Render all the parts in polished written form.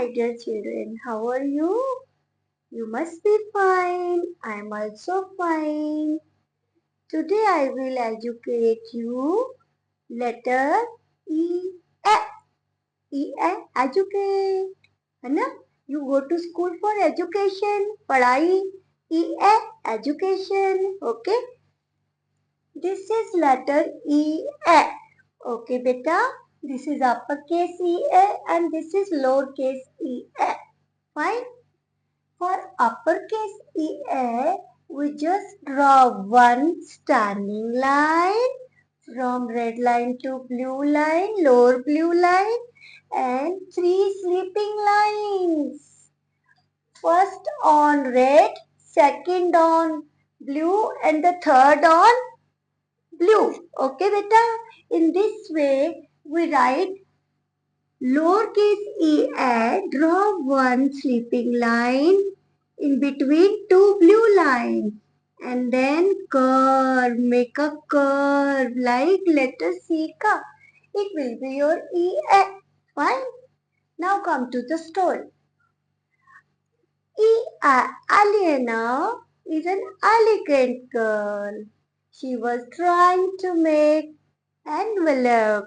my dear children. How are you? You must be fine. I am also fine. Today I will educate you. Letter E. A. E. A. Educate. है ना? You go to school for education. पढ़ाई. E. A. Education. Okay. This is letter E. A. Okay, beta. This is uppercase E. A and this is lowercase E. A. Fine. For uppercase EA, we just draw one standing line from red line to blue line, lower blue line, and three sleeping lines. First on red, second on blue, and the third on blue. Okay, beta? In this way, we write lowercase e draw one sleeping line in between two blue lines and then curve, make a curve like letter C ka. It will be your E. Fine. Now come to the story. Aliena is an elegant girl. She was trying to make envelope.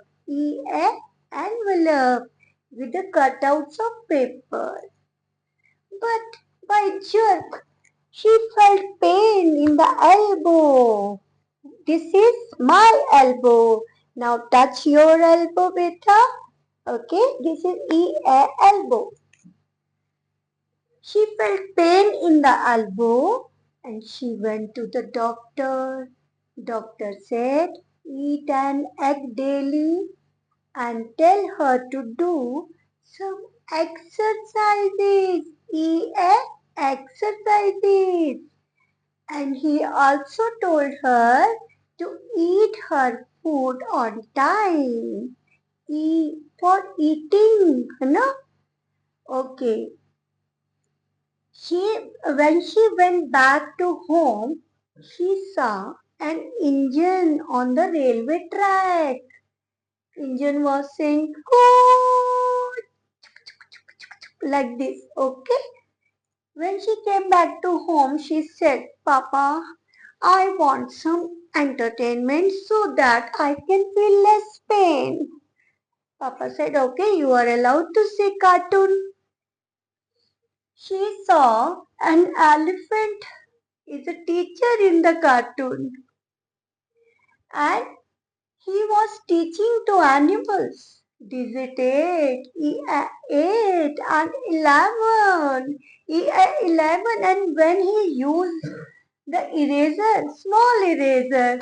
Envelope with the cutouts of paper. But by jerk, she felt pain in the elbow. This is my elbow. Now touch your elbow, beta. Okay, this is elbow. She felt pain in the elbow and she went to the doctor. Doctor said, eat an egg daily and tell her to do some exercises. Exercises. And he also told her to eat her food on time. E for eating, no? Okay. When she went back to home, she saw an engine on the railway track. Engine was saying, "Hoo!" like this, okay? When she came back to home, she said, Papa, I want some entertainment so that I can feel less pain. Papa said, okay, you are allowed to see cartoon. She saw an elephant is a teacher in the cartoon and he was teaching to animals. Digit 8, 8 and 11. 11 and when he used the eraser, small eraser,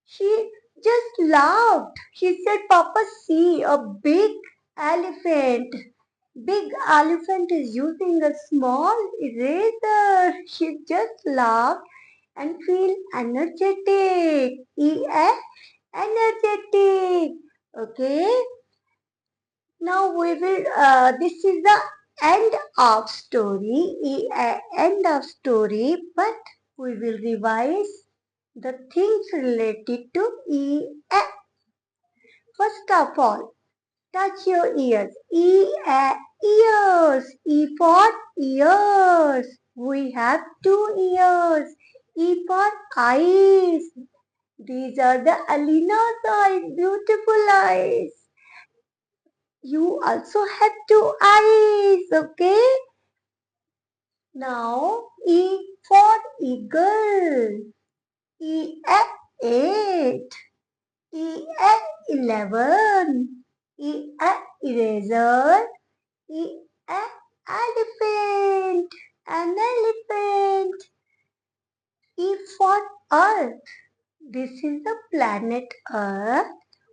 she just laughed. She said, Papa, see a big elephant. Big elephant is using a small eraser. She just laughed and feel energetic. Energetic. Okay. Now we will, this is the end of story, end of story, but we will revise the things related to First of all, touch your ears. Ears. E for ears. We have two ears. E for eyes. These are the Alina's eyes, beautiful eyes. You also have two eyes, okay? Now, E for eagle. Eight. 11. Eraser. Elephant. An elephant. E for earth. This is the planet Earth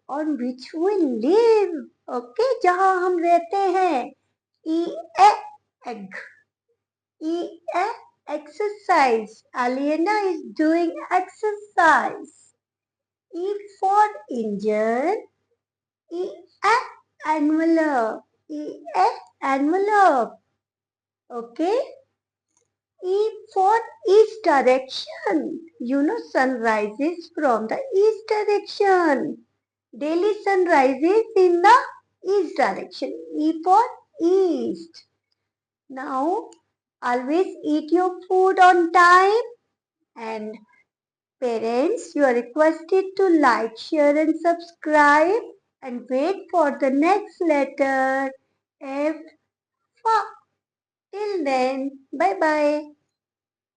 on which we live. Okay, जहाँ हम रहते हैं. E egg. E exercise. Aliena is doing exercise. E for engine. E envelope. E envelope. Okay. E for east direction. You know sun rises from the east direction. Daily sun rises in the east direction. E for East. Now, always eat your food on time, and parents, you are requested to like, share and subscribe and wait for the next letter F. Till then, bye bye.